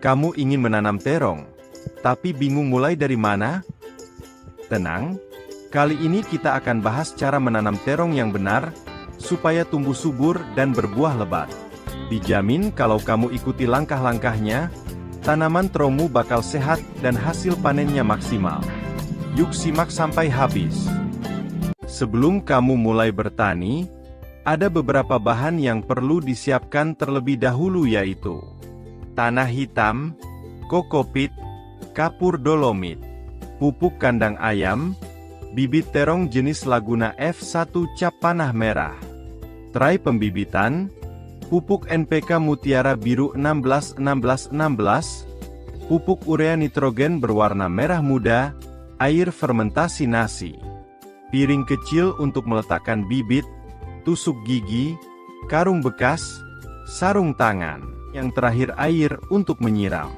Kamu ingin menanam terong, tapi bingung mulai dari mana? Tenang, kali ini kita akan bahas cara menanam terong yang benar, supaya tumbuh subur dan berbuah lebat. Dijamin kalau kamu ikuti langkah-langkahnya, tanaman terongmu bakal sehat dan hasil panennya maksimal. Yuk simak sampai habis. Sebelum kamu mulai bertani, ada beberapa bahan yang perlu disiapkan terlebih dahulu yaitu tanah hitam, kokopit, kapur dolomit, pupuk kandang ayam, bibit terong jenis Laguna F1 cap panah merah, tray pembibitan, pupuk NPK Mutiara Biru 16-16-16, pupuk urea nitrogen berwarna merah muda, air fermentasi nasi, piring kecil untuk meletakkan bibit, tusuk gigi, karung bekas, sarung tangan, yang terakhir air untuk menyiram.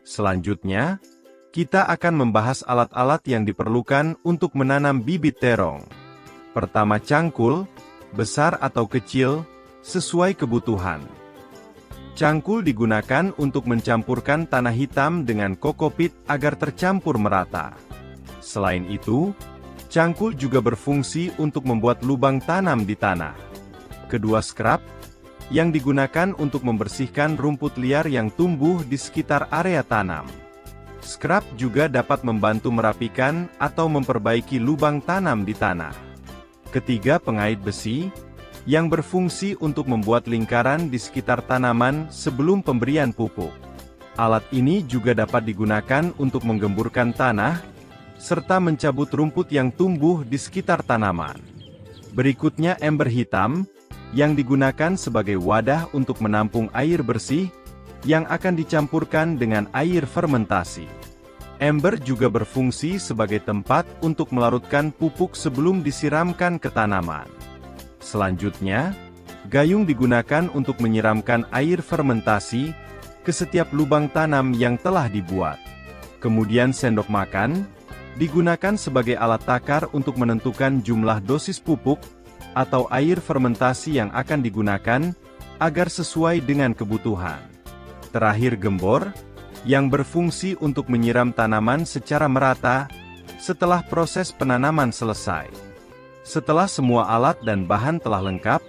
Selanjutnya, kita akan membahas alat-alat yang diperlukan untuk menanam bibit terong. Pertama, cangkul, besar atau kecil, sesuai kebutuhan. Cangkul digunakan untuk mencampurkan tanah hitam dengan kokopit agar tercampur merata. Selain itu, cangkul juga berfungsi untuk membuat lubang tanam di tanah. Kedua, scrap, yang digunakan untuk membersihkan rumput liar yang tumbuh di sekitar area tanam. Scrap juga dapat membantu merapikan atau memperbaiki lubang tanam di tanah. Ketiga, pengait besi, yang berfungsi untuk membuat lingkaran di sekitar tanaman sebelum pemberian pupuk. Alat ini juga dapat digunakan untuk menggemburkan tanah, serta mencabut rumput yang tumbuh di sekitar tanaman. Berikutnya, ember hitam, yang digunakan sebagai wadah untuk menampung air bersih, yang akan dicampurkan dengan air fermentasi. Ember juga berfungsi sebagai tempat untuk melarutkan pupuk sebelum disiramkan ke tanaman. Selanjutnya, gayung digunakan untuk menyiramkan air fermentasi ke setiap lubang tanam yang telah dibuat. Kemudian sendok makan, digunakan sebagai alat takar untuk menentukan jumlah dosis pupuk atau air fermentasi yang akan digunakan, agar sesuai dengan kebutuhan. Terakhir, gembor, yang berfungsi untuk menyiram tanaman secara merata, setelah proses penanaman selesai. Setelah semua alat dan bahan telah lengkap,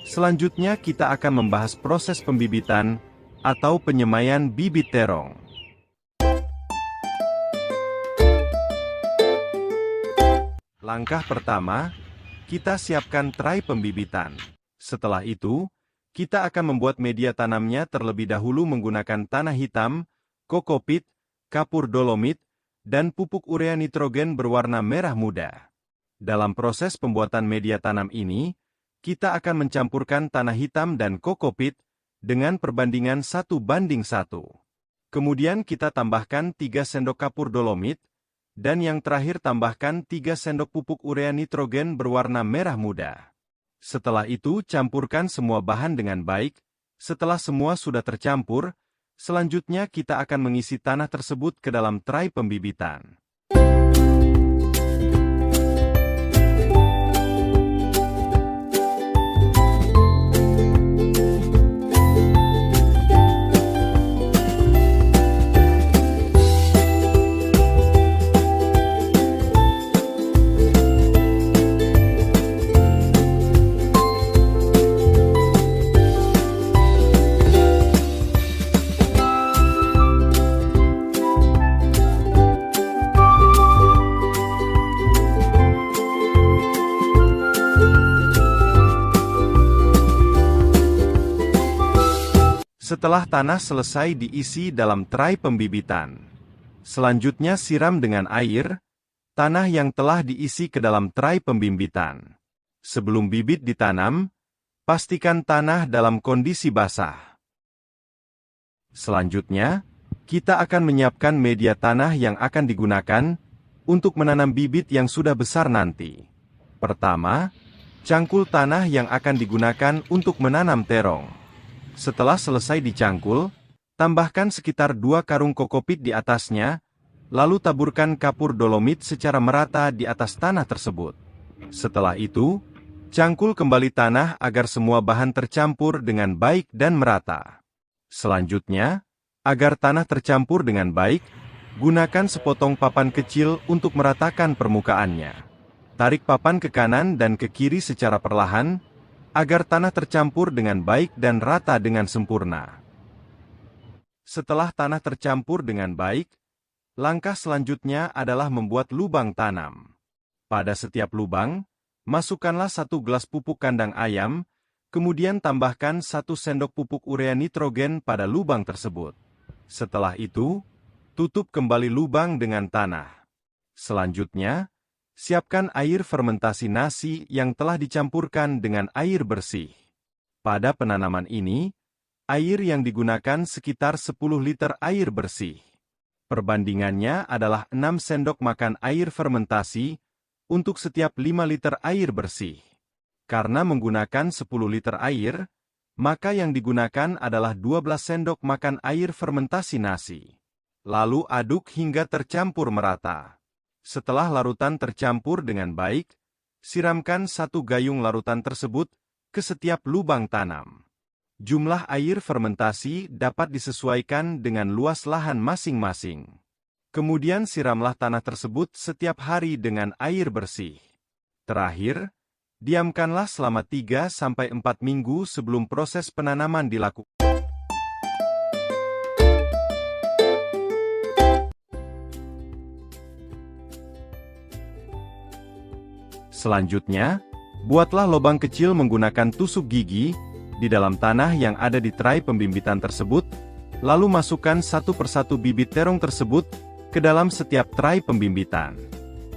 selanjutnya kita akan membahas proses pembibitan, atau penyemaian bibit terong. Langkah pertama, kita siapkan tray pembibitan. Setelah itu, kita akan membuat media tanamnya terlebih dahulu menggunakan tanah hitam, kokopit, kapur dolomit, dan pupuk urea nitrogen berwarna merah muda. Dalam proses pembuatan media tanam ini, kita akan mencampurkan tanah hitam dan kokopit dengan perbandingan 1:1. Kemudian kita tambahkan 3 sendok kapur dolomit, dan yang terakhir tambahkan 3 sendok pupuk urea nitrogen berwarna merah muda. Setelah itu campurkan semua bahan dengan baik. Setelah semua sudah tercampur, selanjutnya kita akan mengisi tanah tersebut ke dalam tray pembibitan. Setelah tanah selesai diisi dalam tray pembibitan, selanjutnya siram dengan air tanah yang telah diisi ke dalam tray pembibitan. Sebelum bibit ditanam, pastikan tanah dalam kondisi basah. Selanjutnya, kita akan menyiapkan media tanah yang akan digunakan untuk menanam bibit yang sudah besar nanti. Pertama, cangkul tanah yang akan digunakan untuk menanam terong. Setelah selesai dicangkul, tambahkan sekitar 2 karung kokopit di atasnya, lalu taburkan kapur dolomit secara merata di atas tanah tersebut. Setelah itu, cangkul kembali tanah agar semua bahan tercampur dengan baik dan merata. Selanjutnya, Agar tanah tercampur dengan baik, gunakan sepotong papan kecil untuk meratakan permukaannya. Tarik papan ke kanan dan ke kiri secara perlahan, agar tanah tercampur dengan baik dan rata dengan sempurna. Setelah tanah tercampur dengan baik, langkah selanjutnya adalah membuat lubang tanam. Pada setiap lubang, masukkanlah 1 gelas pupuk kandang ayam, kemudian tambahkan 1 sendok pupuk urea nitrogen pada lubang tersebut. Setelah itu, tutup kembali lubang dengan tanah. Selanjutnya, siapkan air fermentasi nasi yang telah dicampurkan dengan air bersih. Pada penanaman ini, air yang digunakan sekitar 10 liter air bersih. Perbandingannya adalah 6 sendok makan air fermentasi untuk setiap 5 liter air bersih. Karena menggunakan 10 liter air, maka yang digunakan adalah 12 sendok makan air fermentasi nasi. Lalu aduk hingga tercampur merata. Setelah larutan tercampur dengan baik, siramkan 1 gayung larutan tersebut ke setiap lubang tanam. Jumlah air fermentasi dapat disesuaikan dengan luas lahan masing-masing. Kemudian siramlah tanah tersebut setiap hari dengan air bersih. Terakhir, diamkanlah selama 3-4 minggu sebelum proses penanaman dilakukan. Selanjutnya, buatlah lubang kecil menggunakan tusuk gigi di dalam tanah yang ada di tray pembimbitan tersebut, lalu masukkan 1 persatu bibit terong tersebut ke dalam setiap tray pembimbitan.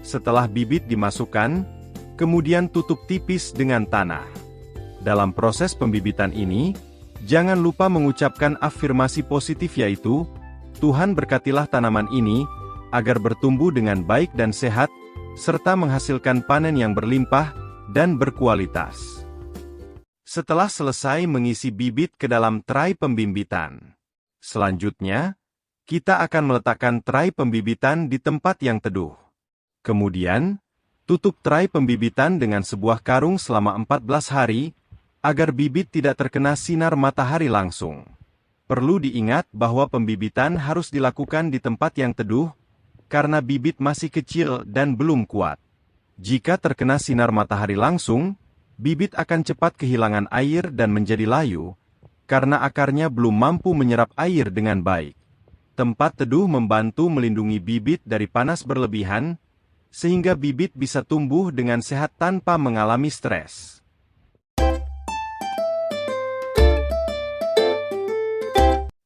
Setelah bibit dimasukkan, kemudian tutup tipis dengan tanah. Dalam proses pembibitan ini, jangan lupa mengucapkan afirmasi positif yaitu, Tuhan berkatilah tanaman ini, agar bertumbuh dengan baik dan sehat, serta menghasilkan panen yang berlimpah dan berkualitas. Setelah selesai mengisi bibit ke dalam tray pembimbitan, selanjutnya, kita akan meletakkan tray pembibitan di tempat yang teduh. Kemudian, tutup tray pembibitan dengan sebuah karung selama 14 hari, agar bibit tidak terkena sinar matahari langsung. Perlu diingat bahwa pembibitan harus dilakukan di tempat yang teduh, karena bibit masih kecil dan belum kuat. Jika terkena sinar matahari langsung, bibit akan cepat kehilangan air dan menjadi layu, karena akarnya belum mampu menyerap air dengan baik. Tempat teduh membantu melindungi bibit dari panas berlebihan, sehingga bibit bisa tumbuh dengan sehat tanpa mengalami stres.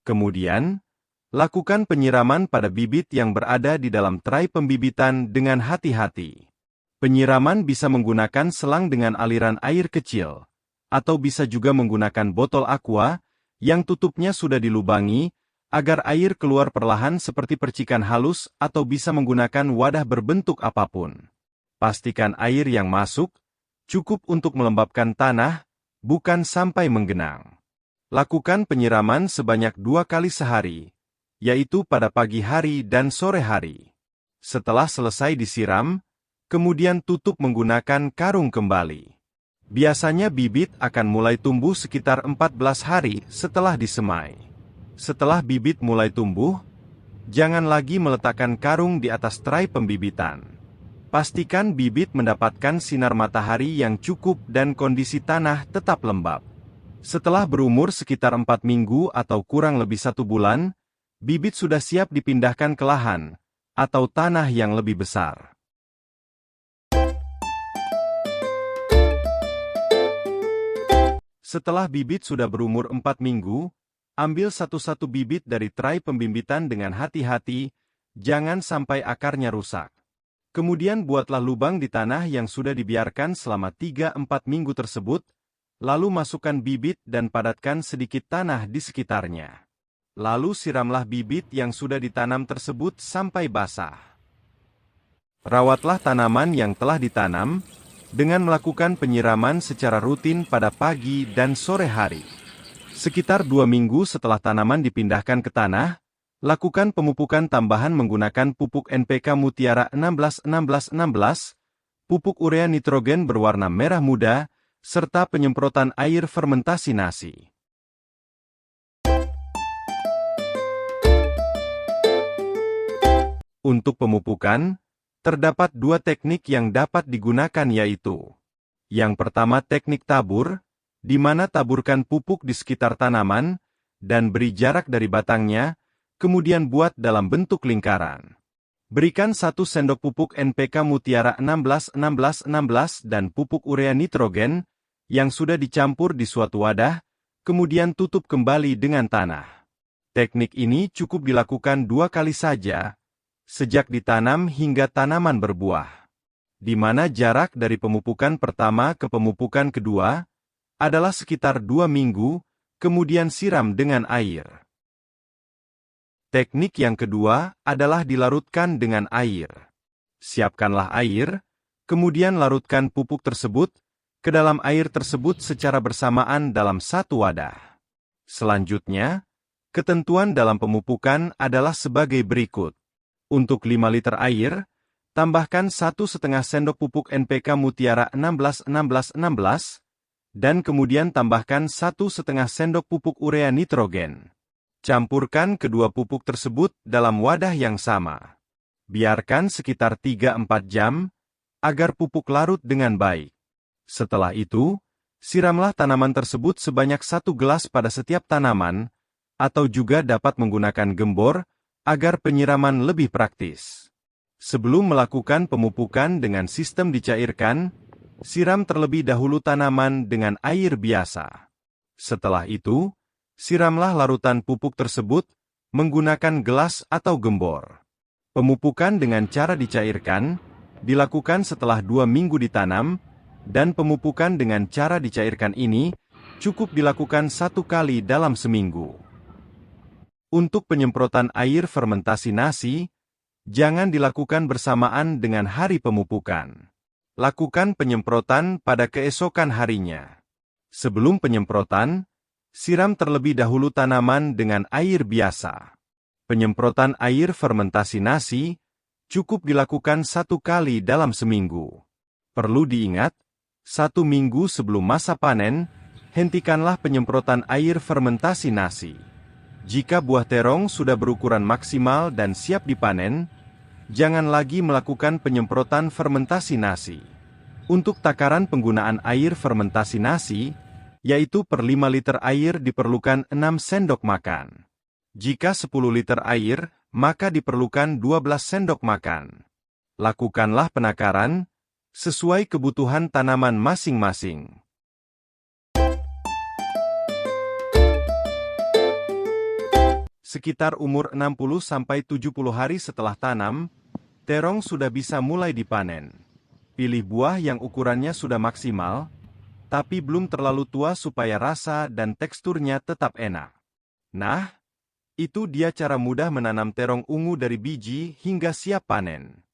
Kemudian, lakukan penyiraman pada bibit yang berada di dalam tray pembibitan dengan hati-hati. Penyiraman bisa menggunakan selang dengan aliran air kecil, atau bisa juga menggunakan botol aqua, yang tutupnya sudah dilubangi, agar air keluar perlahan seperti percikan halus atau bisa menggunakan wadah berbentuk apapun. Pastikan air yang masuk, cukup untuk melembabkan tanah, bukan sampai menggenang. Lakukan penyiraman sebanyak 2 kali sehari, yaitu pada pagi hari dan sore hari. Setelah selesai disiram, kemudian tutup menggunakan karung kembali. Biasanya bibit akan mulai tumbuh sekitar 14 hari setelah disemai. Setelah bibit mulai tumbuh, jangan lagi meletakkan karung di atas tray pembibitan. Pastikan bibit mendapatkan sinar matahari yang cukup dan kondisi tanah tetap lembab. Setelah berumur sekitar 4 minggu atau kurang lebih 1 bulan, bibit sudah siap dipindahkan ke lahan atau tanah yang lebih besar. Setelah bibit sudah berumur 4 minggu, ambil satu-satu bibit dari tray pembimbitan dengan hati-hati, jangan sampai akarnya rusak. Kemudian buatlah lubang di tanah yang sudah dibiarkan selama 3-4 minggu tersebut, lalu masukkan bibit dan padatkan sedikit tanah di sekitarnya. Lalu siramlah bibit yang sudah ditanam tersebut sampai basah. Rawatlah tanaman yang telah ditanam, dengan melakukan penyiraman secara rutin pada pagi dan sore hari. Sekitar 2 minggu setelah tanaman dipindahkan ke tanah, lakukan pemupukan tambahan menggunakan pupuk NPK Mutiara 16-16-16, pupuk urea nitrogen berwarna merah muda, serta penyemprotan air fermentasi nasi. Untuk pemupukan, terdapat dua teknik yang dapat digunakan yaitu: yang pertama teknik tabur, di mana taburkan pupuk di sekitar tanaman, dan beri jarak dari batangnya, kemudian buat dalam bentuk lingkaran. Berikan 1 sendok pupuk NPK Mutiara 16-16-16 dan pupuk urea nitrogen, yang sudah dicampur di suatu wadah, kemudian tutup kembali dengan tanah. Teknik ini cukup dilakukan 2 kali saja, sejak ditanam hingga tanaman berbuah. Di mana jarak dari pemupukan pertama ke pemupukan kedua adalah sekitar 2 minggu, kemudian siram dengan air. Teknik yang kedua adalah dilarutkan dengan air. Siapkanlah air, kemudian larutkan pupuk tersebut ke dalam air tersebut secara bersamaan dalam satu wadah. Selanjutnya, ketentuan dalam pemupukan adalah sebagai berikut. Untuk 5 liter air, tambahkan 1,5 sendok pupuk NPK Mutiara 16-16-16, dan kemudian tambahkan 1,5 sendok pupuk urea nitrogen. Campurkan kedua pupuk tersebut dalam wadah yang sama. Biarkan sekitar 3-4 jam, agar pupuk larut dengan baik. Setelah itu, siramlah tanaman tersebut sebanyak 1 gelas pada setiap tanaman, atau juga dapat menggunakan gembor, agar penyiraman lebih praktis. Sebelum melakukan pemupukan dengan sistem dicairkan, siram terlebih dahulu tanaman dengan air biasa. Setelah itu, siramlah larutan pupuk tersebut menggunakan gelas atau gembor. Pemupukan dengan cara dicairkan dilakukan setelah 2 minggu ditanam, dan pemupukan dengan cara dicairkan ini cukup dilakukan 1 kali dalam seminggu. Untuk penyemprotan air fermentasi nasi, jangan dilakukan bersamaan dengan hari pemupukan. Lakukan penyemprotan pada keesokan harinya. Sebelum penyemprotan, siram terlebih dahulu tanaman dengan air biasa. Penyemprotan air fermentasi nasi cukup dilakukan 1 kali dalam seminggu. Perlu diingat, 1 minggu sebelum masa panen, hentikanlah penyemprotan air fermentasi nasi. Jika buah terong sudah berukuran maksimal dan siap dipanen, jangan lagi melakukan penyemprotan fermentasi nasi. Untuk takaran penggunaan air fermentasi nasi, yaitu per 5 liter air diperlukan 6 sendok makan. Jika 10 liter air, maka diperlukan 12 sendok makan. Lakukanlah penakaran sesuai kebutuhan tanaman masing-masing. Sekitar umur 60-70 hari setelah tanam, terong sudah bisa mulai dipanen. Pilih buah yang ukurannya sudah maksimal, tapi belum terlalu tua supaya rasa dan teksturnya tetap enak. Nah, itu dia cara mudah menanam terong ungu dari biji hingga siap panen.